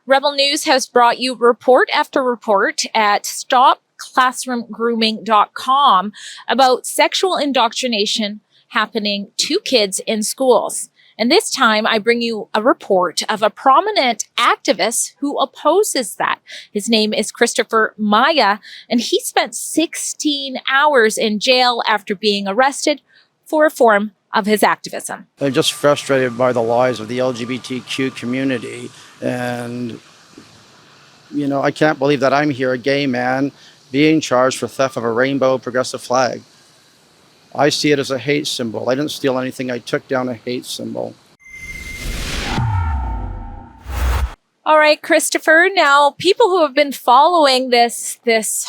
Rebel News has brought you report after report at stopclassroomgrooming.com about sexual indoctrination happening to kids in schools. And this time I bring you a report of a prominent activist who opposes that. His name is Christopher Maya, and he spent 16 hours in jail after being arrested for a form of his activism. I'm just frustrated by the lies of the LGBTQ community. And, you know, I can't believe that I'm here, a gay man, being charged for theft of a rainbow progressive flag. I see it as a hate symbol. I didn't steal anything. I took down a hate symbol. All right, Christopher. Now, people who have been following this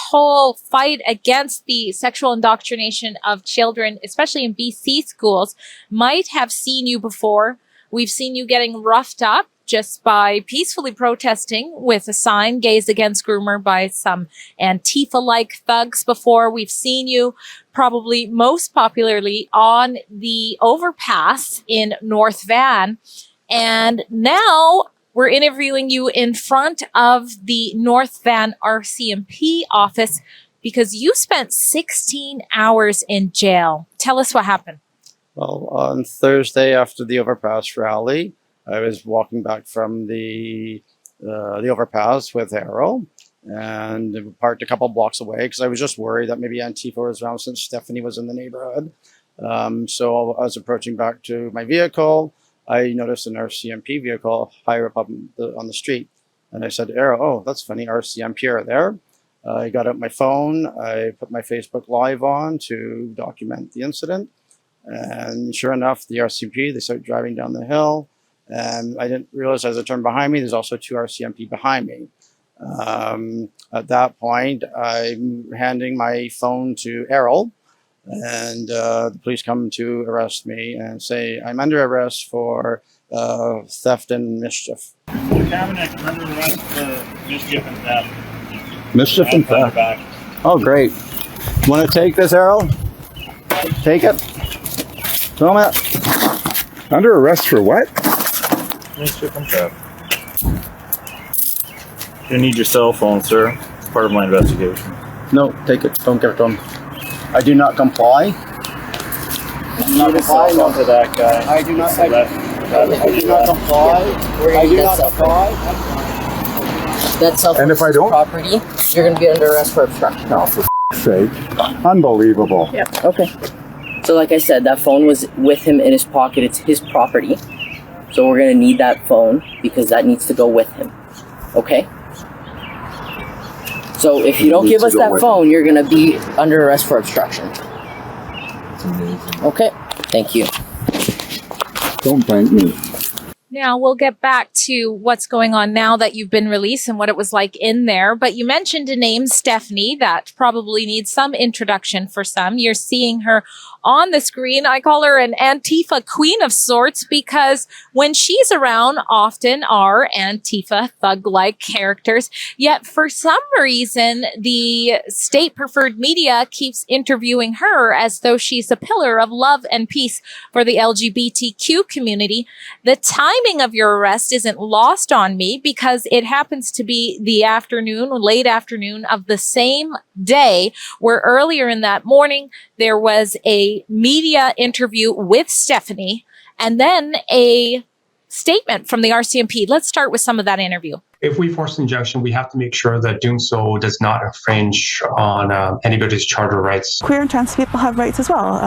whole fight against the sexual indoctrination of children, especially in BC schools, might have seen you before. We've seen you getting roughed up just by peacefully protesting with a sign, Gays Against Groomer, by some Antifa-like thugs before. We've seen you probably most popularly on the overpass in North Van. And now we're interviewing you in front of the North Van RCMP office because you spent 16 hours in jail. Tell us what happened. Well, on Thursday after the overpass rally, I was walking back from the overpass with Errol and parked a couple blocks away because I was just worried that maybe Antifa was around since Stephanie was in the neighborhood. So I was approaching back to my vehicle. I noticed an RCMP vehicle higher up on the street. And I said to Errol, oh, that's funny, RCMP are there. I got out my phone. I put my Facebook Live on to document the incident. And sure enough, the RCMP, they started driving down the hill. And I didn't realize as I turned behind me, there's also two RCMP behind me. At that point, I'm handing my phone to Errol, and the police come to arrest me and say I'm under arrest for theft and mischief. The cabinet under arrest for mischief and theft. Mischief and theft. Oh, great. Want to take this, Errol? Take it. Film it. Under arrest for what? Mischief and theft. You need your cell phone, sir. It's part of my investigation. No, take it. Don't give it to him. I do not comply. I do not comply. To that guy. I do not. So I do not comply. I do not comply. That's And if I don't? property, you're going to be under arrest for obstruction. Oh, for sake. Unbelievable. Yeah. Okay. So like I said, that phone was with him in his pocket. It's his property. So we're going to need that phone because that needs to go with him. Okay? So if you don't give us that phone, you're going to be under arrest for obstruction. That's amazing. Okay? Thank you. Don't thank me. Now, we'll get back to what's going on now that you've been released and what it was like in there. But you mentioned a name, Stephanie, that probably needs some introduction for some. You're seeing her on the screen. I call her an Antifa queen of sorts because when she's around, often are Antifa thug-like characters. Yet for some reason, the state-preferred media keeps interviewing her as though she's a pillar of love and peace for the LGBTQ community. The timing of your arrest isn't lost on me because it happens to be the afternoon, late afternoon of the same day where earlier in that morning, there was a media interview with Stephanie and then a statement from the RCMP. Let's start with some of that interview. If we force injection, we have to make sure that doing so does not infringe on anybody's charter rights. Queer and trans people have rights as well.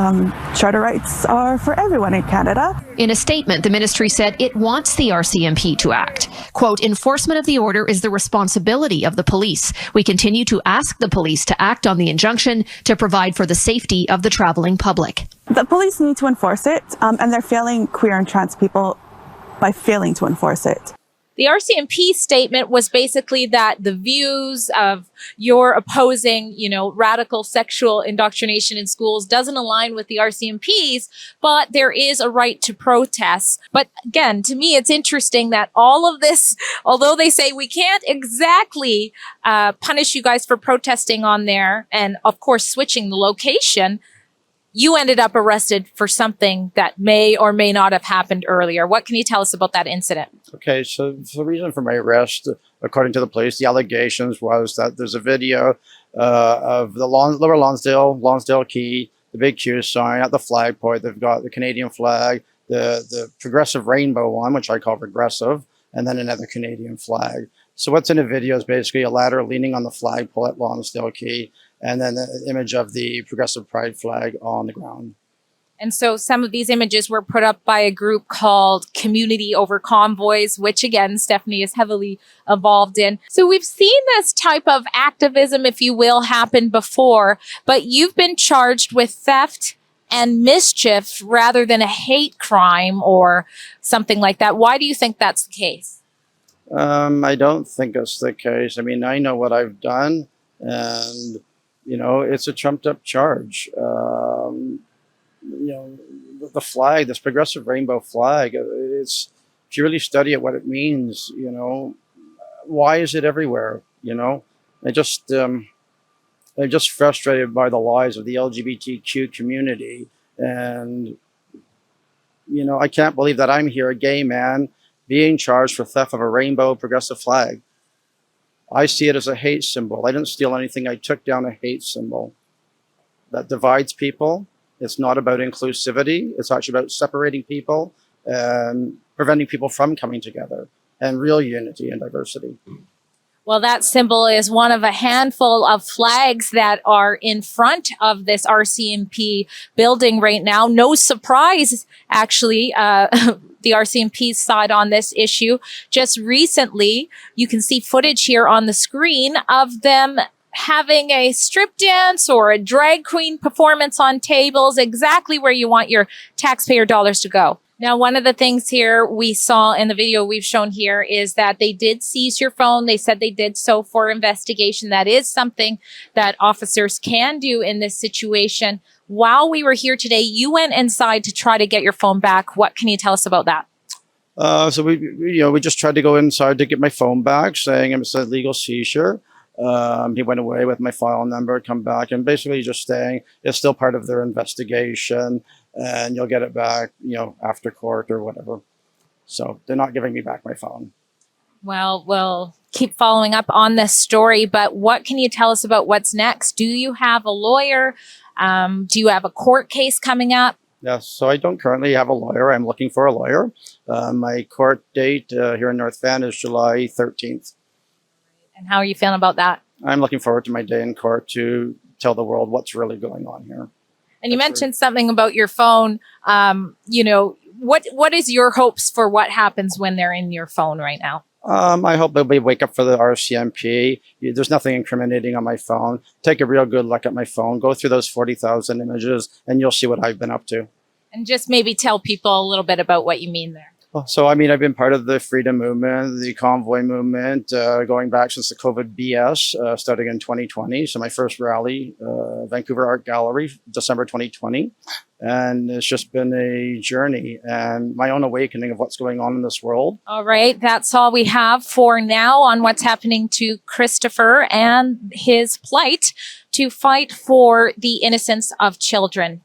Charter rights are for everyone in Canada. In a statement, the ministry said it wants the RCMP to act. Quote, enforcement of the order is the responsibility of the police. We continue to ask the police to act on the injunction to provide for the safety of the traveling public. The police need to enforce it, and they're failing queer and trans people by failing to enforce it. The RCMP statement was basically that the views of your opposing, radical sexual indoctrination in schools doesn't align with the RCMP's, but there is a right to protest. But again, to me, it's interesting that all of this, although they say we can't exactly punish you guys for protesting on there and, of course, switching the location, you ended up arrested for something that may or may not have happened earlier. What can you tell us about that incident? Okay, so the reason for my arrest, according to the police, the allegations was that there's a video of the Lower Lonsdale Quay, the big Q sign at the flag point. They've got the Canadian flag, the progressive rainbow one, which I call regressive, and then another Canadian flag. So what's in the video is basically a ladder leaning on the flagpole at Lonsdale Quay, and then the image of the progressive pride flag on the ground. And so some of these images were put up by a group called Community Over Convoys, which again, Stephanie is heavily involved in. So we've seen this type of activism, if you will, happen before, but you've been charged with theft and mischief rather than a hate crime or something like that. Why do you think that's the case? I don't think it's the case. I mean, I know what I've done, and, it's a trumped up charge. The flag, this progressive rainbow flag, if you really study it, what it means, why is it everywhere? I'm just frustrated by the lies of the LGBTQ community. And, I can't believe that I'm here, a gay man, being charged for theft of a rainbow progressive flag. I see it as a hate symbol. I didn't steal anything. I took down a hate symbol that divides people. It's not about inclusivity. It's actually about separating people and preventing people from coming together, and real unity and diversity. Well, that symbol is one of a handful of flags that are in front of this RCMP building right now. No surprise, actually, the RCMP's side on this issue. Just recently, you can see footage here on the screen of them having a strip dance or a drag queen performance on tables, exactly where you want your taxpayer dollars to go. Now, one of the things here we saw in the video we've shown here is that they did seize your phone. They said they did so for investigation. That is something that officers can do in this situation. While we were here today, you went inside to try to get your phone back. What can you tell us about that? So we just tried to go inside to get my phone back, saying it was a legal seizure. He went away with my file number, come back, and basically just saying it's still part of their investigation, and you'll get it back, after court or whatever. So they're not giving me back my phone. Well, we'll keep following up on this story, but what can you tell us about what's next? Do you have a lawyer? Do you have a court case coming up? Yes, so I don't currently have a lawyer. I'm looking for a lawyer. My court date here in North Van is July 13th. And how are you feeling about that? I'm looking forward to my day in court to tell the world what's really going on here. And you mentioned something about your phone. What is your hopes for what happens when they're in your phone right now? I hope they'll wake up for the RCMP. There's nothing incriminating on my phone. Take a real good look at my phone. Go through those 40,000 images, and you'll see what I've been up to. And just maybe tell people a little bit about what you mean there. So, I've been part of the freedom movement, the convoy movement, going back since the COVID BS, starting in 2020. So my first rally, Vancouver Art Gallery, December 2020. And it's just been a journey and my own awakening of what's going on in this world. All right. That's all we have for now on what's happening to Christopher and his plight to fight for the innocence of children.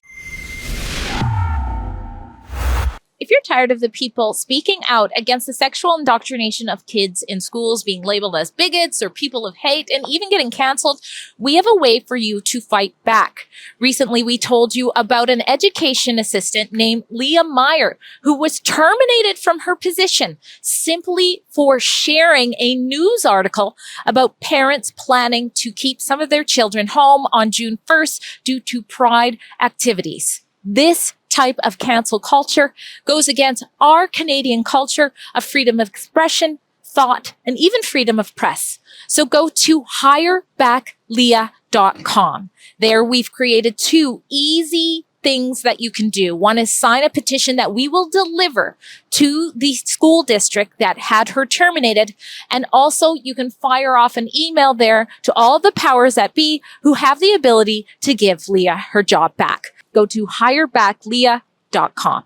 If you're tired of the people speaking out against the sexual indoctrination of kids in schools, being labeled as bigots or people of hate, and even getting canceled, we have a way for you to fight back. Recently, we told you about an education assistant named Leah Meyer, who was terminated from her position simply for sharing a news article about parents planning to keep some of their children home on June 1st due to Pride activities. This type of cancel culture goes against our Canadian culture of freedom of expression, thought, and even freedom of press. So go to hirebackleah.com. There we've created 2 easy things that you can do. One is sign a petition that we will deliver to the school district that had her terminated. And also you can fire off an email there to all the powers that be who have the ability to give Leah her job back. Go to hirebackleah.com.